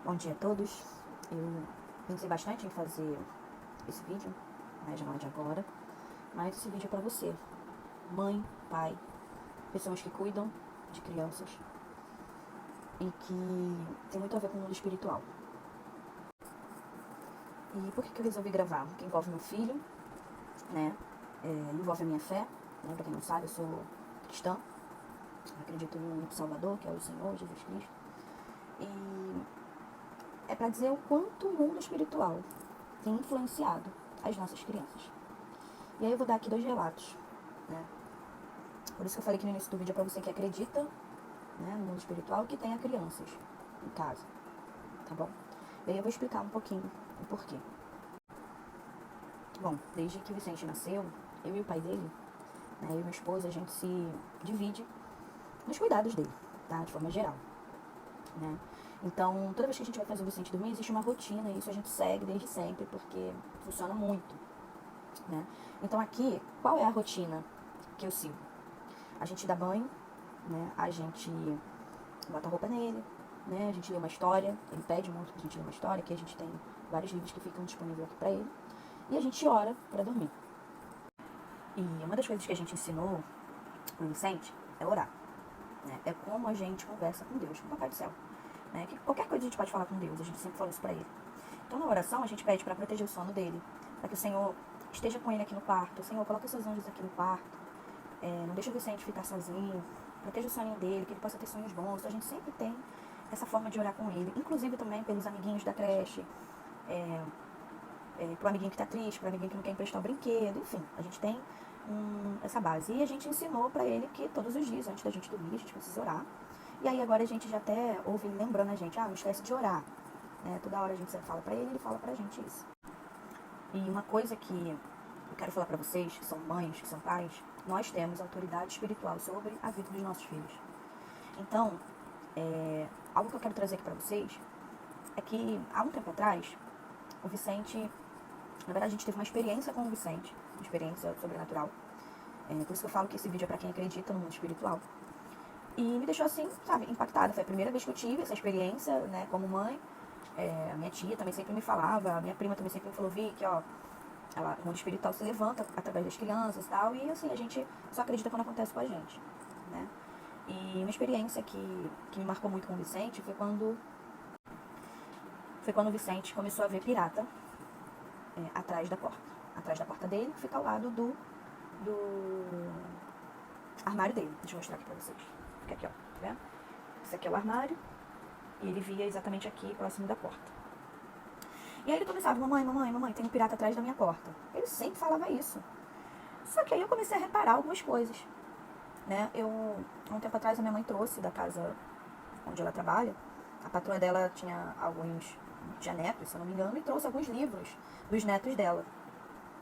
Bom dia a todos. Eu pensei bastante em fazer esse vídeo, já não é de agora, mas esse vídeo é pra você, mãe, pai, pessoas que cuidam de crianças e que tem muito a ver com o mundo espiritual. E por que eu resolvi gravar? Porque envolve meu filho, envolve a minha fé, pra quem não sabe, eu sou cristã, acredito no único Salvador, que é o Senhor Jesus Cristo. E é para dizer o quanto o mundo espiritual tem influenciado as nossas crianças. E aí eu vou dar aqui 2 relatos, Por isso que eu falei que no início do vídeo é para você que acredita, no mundo espiritual, que tenha crianças em casa, tá bom? E aí eu vou explicar um pouquinho o porquê. Bom, desde que o Vicente nasceu, eu e o pai dele, eu e minha esposa, a gente se divide nos cuidados dele, tá? De forma geral, Então, toda vez que a gente vai fazer o Vicente dormir, existe uma rotina, e isso a gente segue desde sempre, porque funciona muito, Então aqui, qual é a rotina que eu sigo? A gente dá banho, a gente bota a roupa nele, a gente lê uma história, ele pede muito que a gente lê uma história, que a gente tem vários livros que ficam disponíveis aqui pra ele, e a gente ora pra dormir. E uma das coisas que a gente ensinou pro Vicente é orar, É como a gente conversa com Deus, com o Papai do Céu, Que qualquer coisa a gente pode falar com Deus, a gente sempre fala isso pra ele. Então na oração a gente pede pra proteger o sono dele, pra que o Senhor esteja com ele aqui no quarto. Senhor, coloca seus anjos aqui no quarto, não deixa o Vicente ficar sozinho, proteja o sonho dele, que ele possa ter sonhos bons. Então a gente sempre tem essa forma de orar com ele, inclusive também pelos amiguinhos da creche, pro amiguinho que tá triste, pro amiguinho que não quer emprestar o brinquedo, enfim, a gente tem essa base. E a gente ensinou pra ele que todos os dias, antes da gente dormir, a gente precisa orar. E aí agora a gente já até ouve ele lembrando a gente, não esquece de orar, toda hora a gente sempre fala pra ele fala pra gente isso. E uma coisa que eu quero falar pra vocês, que são mães, que são pais, nós temos autoridade espiritual sobre a vida dos nossos filhos. Então, algo que eu quero trazer aqui pra vocês é que, há um tempo atrás, o Vicente, na verdade a gente teve uma experiência com o Vicente, uma experiência sobrenatural. Por isso que eu falo que esse vídeo é pra quem acredita no mundo espiritual. E me deixou assim, impactada. Foi a primeira vez que eu tive essa experiência, como mãe. A minha tia também sempre me falava, a minha prima também sempre me falou, Vicky, o mundo espiritual se levanta através das crianças e tal, e assim, a gente só acredita quando acontece com a gente, E uma experiência que me marcou muito com o Vicente foi quando o Vicente começou a ver pirata atrás da porta. Atrás da porta dele, fica ao lado do armário dele. Deixa eu mostrar aqui pra vocês. Fica aqui, ó, tá vendo? Esse aqui é o armário, e ele via exatamente aqui, próximo da porta. E aí ele começava, mamãe, tem um pirata atrás da minha porta. Ele sempre falava isso. Só que aí eu comecei a reparar algumas coisas, Há um tempo atrás a minha mãe trouxe da casa onde ela trabalha, a patroa dela tinha netos, se eu não me engano, e trouxe alguns livros dos netos dela.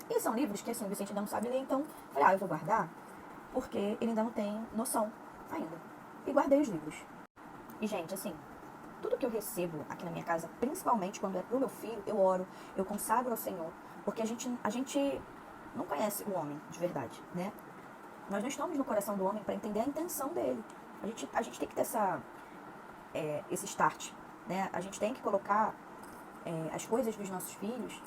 E são livros que, assim, o Vicente ainda não sabe ler, então eu falei, eu vou guardar, porque ele ainda não tem noção ainda. E guardei os livros. E, gente, assim, tudo que eu recebo aqui na minha casa, principalmente quando é pro meu filho, eu oro, eu consagro ao Senhor, porque a gente não conhece o homem de verdade, Nós não estamos no coração do homem para entender a intenção dele. A gente tem que ter esse start, A gente tem que colocar as coisas dos nossos filhos,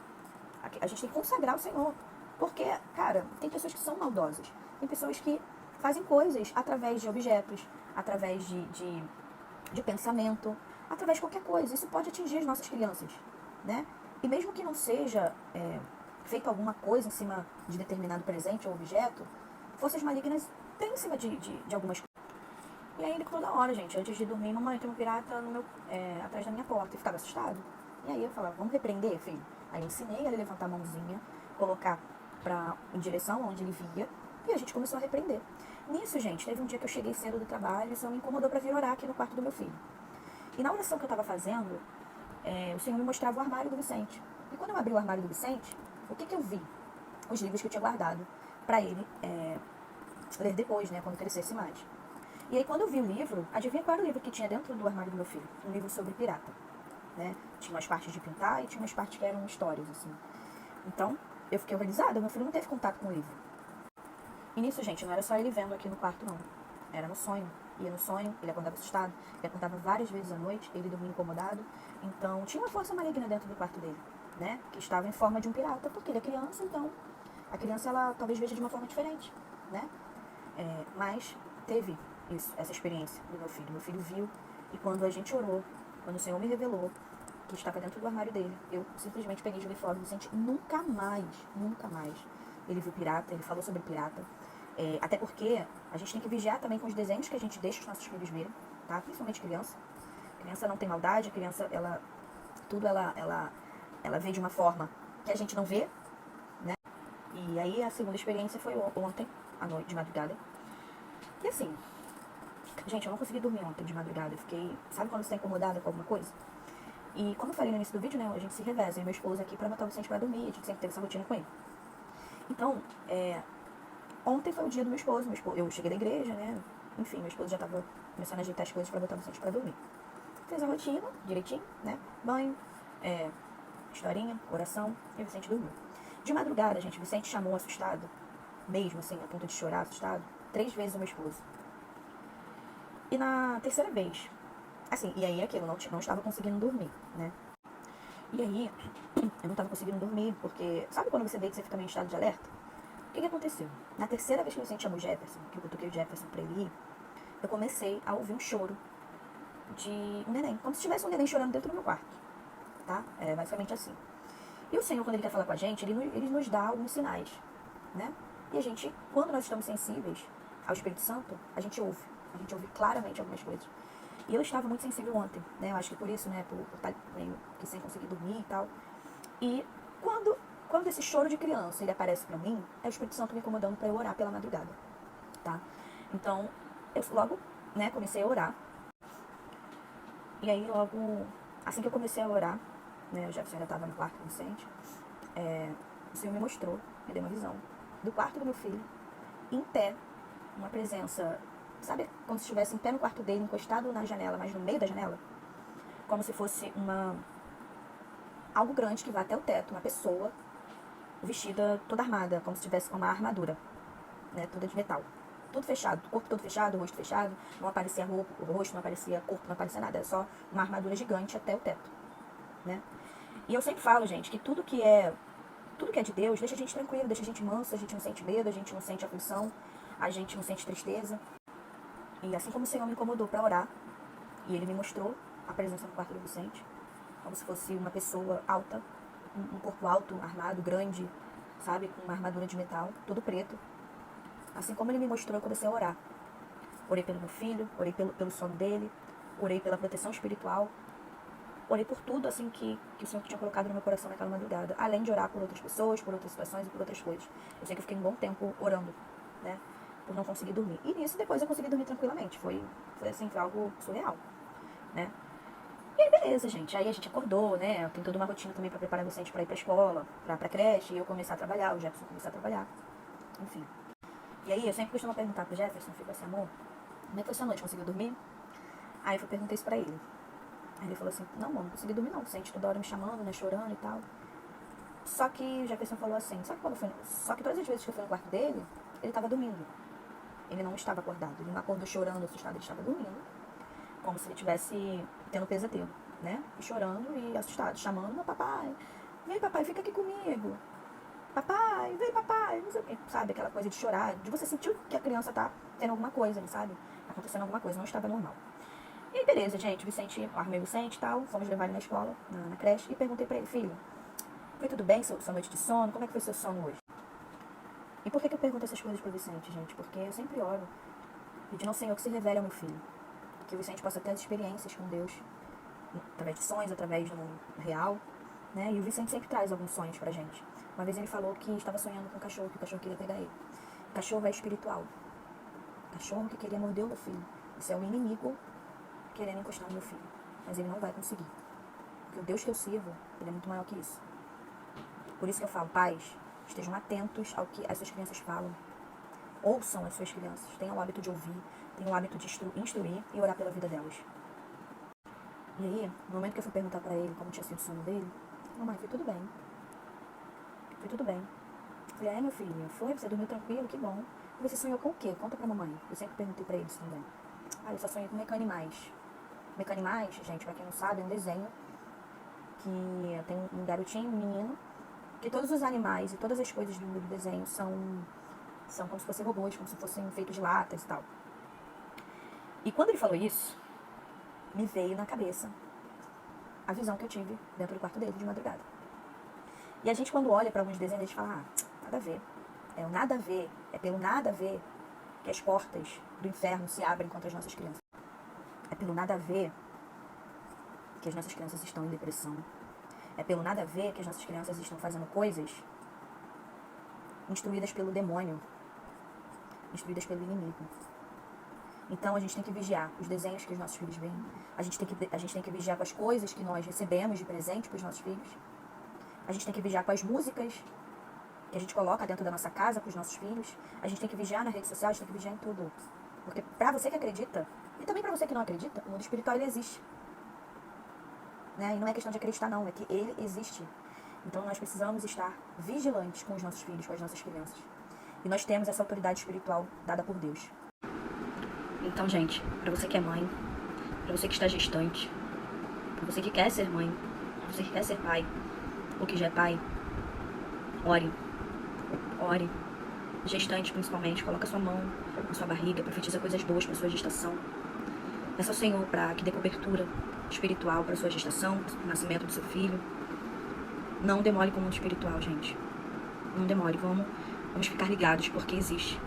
a gente tem que consagrar ao Senhor, porque, cara, tem pessoas que são maldosas, tem pessoas que fazem coisas através de objetos, através de pensamento, através de qualquer coisa. Isso pode atingir as nossas crianças, E mesmo que não seja feito alguma coisa em cima de determinado presente ou objeto, forças malignas tem em cima de algumas coisas. E aí ele toda hora, gente, antes de dormir, mamãe, tem um pirata atrás da minha porta, e ficava assustado. E aí eu falava, vamos repreender, filho? Aí eu ensinei ele a levantar a mãozinha, colocar em direção onde ele via, e a gente começou a repreender. Nisso, gente, teve um dia que eu cheguei cedo do trabalho, e isso me incomodou pra vir orar aqui no quarto do meu filho. E na oração que eu tava fazendo, o Senhor me mostrava o armário do Vicente. E quando eu abri o armário do Vicente, o que eu vi? Os livros que eu tinha guardado pra ele ler depois, quando crescesse mais. E aí quando eu vi o livro, adivinha qual era o livro que tinha dentro do armário do meu filho? Um livro sobre pirata, Tinha umas partes de pintar e tinha umas partes que eram histórias, assim. Então, eu fiquei horrorizada, meu filho não teve contato com o livro. E nisso, gente, não era só ele vendo aqui no quarto, não. Era no sonho. ia no sonho, ele acordava assustado, ele acordava várias vezes à noite, ele dormia incomodado. Então, tinha uma força maligna dentro do quarto dele, né? Que estava em forma de um pirata, porque ele é criança, então a criança, ela talvez veja de uma forma diferente, né? Mas teve isso, essa experiência do meu filho. Meu filho viu, e quando a gente orou, quando o Senhor me revelou que estava dentro do armário dele, eu simplesmente peguei e joguei fora. Vicente nunca mais, nunca mais. Ele viu pirata, ele falou sobre pirata. Até porque a gente tem que vigiar também com os desenhos que a gente deixa os nossos filhos verem, tá? Principalmente criança. Criança não tem maldade, a criança, ela vê de uma forma que a gente não vê, né? E aí a segunda experiência foi ontem, à noite, de madrugada. E assim, gente, eu não consegui dormir ontem de madrugada. Eu fiquei, sabe quando você tá incomodada com alguma coisa? E como eu falei no início do vídeo, né, a gente se reveza, eu e meu esposo aqui pra botar o Vicente pra dormir, a gente sempre teve essa rotina com ele. Então, ontem foi o dia do meu esposo, eu cheguei da igreja, né, enfim, meu esposo já tava começando a ajeitar as coisas pra botar o Vicente pra dormir. Fez a rotina, direitinho, né, banho, historinha, oração, e o Vicente dormiu. De madrugada, gente, o Vicente chamou assustado, mesmo assim, a ponto de chorar, assustado, 3 vezes o meu esposo. E na terceira vez, assim, e aí aquilo, não estava conseguindo dormir, né? E aí, eu não estava conseguindo dormir, porque sabe quando você deita e você fica meio em estado de alerta? O que aconteceu? Na terceira vez que eu senti chamou o Jefferson, que eu cutuquei o Jefferson pra ele ir, eu comecei a ouvir um choro de um neném, como se tivesse um neném chorando dentro do meu quarto, tá? É basicamente assim. E o Senhor, quando Ele quer falar com a gente, Ele nos dá alguns sinais, né? E a gente, quando nós estamos sensíveis ao Espírito Santo, a gente ouve claramente algumas coisas. E eu estava muito sensível ontem, né? Eu acho que por isso, né? Por estar meio que sem conseguir dormir e tal. E quando esse choro de criança ele aparece pra mim, é o Espírito Santo me incomodando pra eu orar pela madrugada, tá? Então, eu logo, né, comecei a orar. E aí, logo, assim que eu comecei a orar, né, o Jefferson ainda estava no quarto do Vicente, o Senhor me mostrou, me deu uma visão do quarto do meu filho, em pé, uma presença, sabe, como se estivesse em pé no quarto dele, encostado na janela, mas no meio da janela, como se fosse algo grande que vai até o teto, uma pessoa vestida toda armada, como se tivesse uma armadura, né, toda de metal. Tudo fechado, o corpo todo fechado, o rosto fechado, não aparecia roupa, o rosto não aparecia corpo, não aparecia nada, era só uma armadura gigante até o teto, né? E eu sempre falo, gente, que tudo que é de Deus deixa a gente tranquilo, deixa a gente manso, a gente não sente medo, a gente não sente aflição, a gente não sente tristeza. E assim como o Senhor me incomodou para orar, e Ele me mostrou a presença no quarto do Vicente, como se fosse uma pessoa alta, um corpo alto, armado, grande, sabe, com uma armadura de metal, todo preto. Assim como Ele me mostrou, eu comecei a orar. Orei pelo meu filho, orei pelo sono dele, orei pela proteção espiritual, orei por tudo, assim, que o Senhor tinha colocado no meu coração naquela madrugada. Além de orar por outras pessoas, por outras situações e por outras coisas. Eu sei que eu fiquei um bom tempo orando, né? Por não conseguir dormir. E nisso, depois eu consegui dormir tranquilamente. Foi assim, foi algo surreal, né? E aí, beleza, gente. Aí a gente acordou, né? Tem toda uma rotina também pra preparar o Vicente pra ir pra escola, pra creche. E eu começar a trabalhar, o Jefferson começar a trabalhar. Enfim. E aí, eu sempre costumo perguntar pro Jefferson, fico assim, amor, como é que foi essa noite? Conseguiu dormir? Aí eu perguntei isso pra ele. Aí ele falou assim, não, mano, não consegui dormir não, sente toda hora me chamando, né, chorando e tal. Só que o Jefferson falou assim, só que todas as vezes que eu fui no quarto dele, ele tava dormindo. Ele não estava acordado, ele não acordou chorando, assustado, ele estava dormindo. Como se ele estivesse tendo pesadelo, né? E chorando e assustado, chamando, meu papai, vem papai, fica aqui comigo. Papai, vem papai, não sei o quê. Sabe, aquela coisa de chorar, de você sentir que a criança tá tendo alguma coisa ali, sabe? Acontecendo alguma coisa, não estava normal. E aí, beleza, gente, arrumei o Vicente e tal, fomos levar ele na escola, na creche, e perguntei pra ele, filho, foi tudo bem, sua noite de sono? Como é que foi seu sono hoje? E por que eu pergunto essas coisas pro Vicente, gente? Porque eu sempre oro, pedindo ao Senhor que se revele ao meu filho, que o Vicente possa ter as experiências com Deus, através de sonhos, através do mundo real, né? E o Vicente sempre traz alguns sonhos pra gente. Uma vez ele falou que estava sonhando com um cachorro, que o cachorro queria pegar ele. O cachorro é espiritual. O cachorro que queria morder o meu filho. Isso é o inimigo querendo encostar no meu filho. Mas ele não vai conseguir. Porque o Deus que eu sirvo, ele é muito maior que isso. Por isso que eu falo, pais, estejam atentos ao que as suas crianças falam. Ouçam as suas crianças. Tenham o hábito de ouvir, tenham o hábito de instruir e orar pela vida delas. E aí, no momento que eu fui perguntar pra ele como tinha sido o sono dele, mamãe, foi tudo bem. Foi tudo bem. Eu falei, meu filho, foi? Você dormiu tranquilo? Que bom. E você sonhou com o quê? Conta pra mamãe. Eu sempre perguntei pra eles também. Ah, eu só sonhei com Mecanimais. Mecanimais, gente, pra quem não sabe, é um desenho que tem um garotinho, um menino, que todos os animais e todas as coisas do desenho são como se fossem robôs, como se fossem feitos de latas e tal. E quando ele falou isso, me veio na cabeça a visão que eu tive dentro do quarto dele de madrugada. E a gente, quando olha para alguns desenhos, a gente fala, nada a ver. É o nada a ver, é pelo nada a ver que as portas do inferno se abrem contra as nossas crianças. É pelo nada a ver que as nossas crianças estão em depressão. É pelo nada a ver que as nossas crianças estão fazendo coisas instruídas pelo demônio, instruídas pelo inimigo. Então a gente tem que vigiar os desenhos que os nossos filhos veem. A gente tem que vigiar com as coisas que nós recebemos de presente para os nossos filhos. A gente tem que vigiar com as músicas que a gente coloca dentro da nossa casa para os nossos filhos. A gente tem que vigiar na rede social, a gente tem que vigiar em tudo. Porque para você que acredita, e também para você que não acredita, o mundo espiritual ele existe. Né? E não é questão de acreditar não, é que ele existe. Então nós precisamos estar vigilantes com os nossos filhos, com as nossas crianças. E nós temos essa autoridade espiritual dada por Deus. Então, gente, para você que é mãe, para você que está gestante, para você que quer ser mãe, para você que quer ser pai, ou que já é pai, ore. Ore. Gestante, principalmente, coloca sua mão na sua barriga, profetiza coisas boas para sua gestação. Peça ao Senhor para que dê cobertura espiritual para sua gestação, para o nascimento do seu filho. Não demore com o mundo espiritual, gente. Não demore. Vamos ficar ligados, porque existe.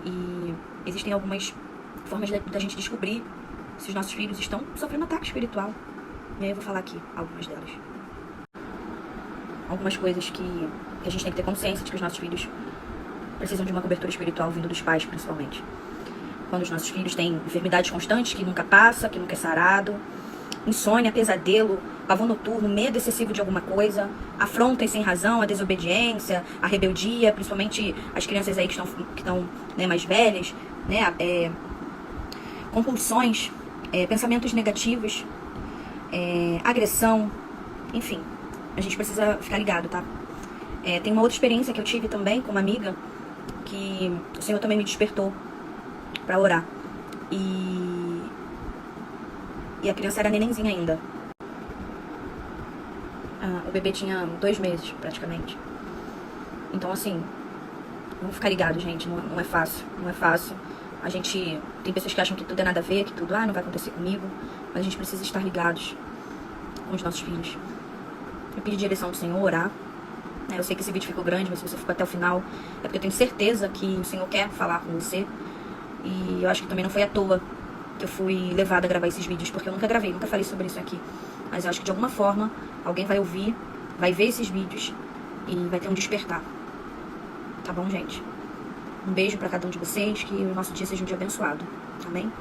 E existem algumas formas da gente descobrir se os nossos filhos estão sofrendo ataque espiritual. E aí eu vou falar aqui algumas delas. Algumas coisas que a gente tem que ter consciência de que os nossos filhos precisam de uma cobertura espiritual vindo dos pais, principalmente. Quando os nossos filhos têm enfermidades constantes, que nunca passa, que nunca é sarado, insônia, pesadelo, pavor noturno, medo excessivo de alguma coisa, afrontas sem razão, a desobediência, a rebeldia, principalmente as crianças aí que estão né, mais velhas, né, compulsões, pensamentos negativos, agressão, enfim, a gente precisa ficar ligado, tá? Tem uma outra experiência que eu tive também com uma amiga, que o Senhor também me despertou pra orar. E a criança era nenenzinha ainda. O bebê tinha 2 meses, praticamente. Então, assim, vamos ficar ligados, gente. Não é fácil. Não é fácil. A gente... Tem pessoas que acham que tudo é nada a ver, que tudo, não vai acontecer comigo. Mas a gente precisa estar ligados com os nossos filhos. Eu pedi direção do Senhor, orar. Eu sei que esse vídeo ficou grande, mas se você ficou até o final, é porque eu tenho certeza que o Senhor quer falar com você. E eu acho que também não foi à toa que eu fui levada a gravar esses vídeos, porque eu nunca gravei, nunca falei sobre isso aqui. Mas eu acho que de alguma forma, alguém vai ouvir, vai ver esses vídeos e vai ter um despertar. Tá bom, gente? Um beijo pra cada um de vocês, que o nosso dia seja um dia abençoado. Amém?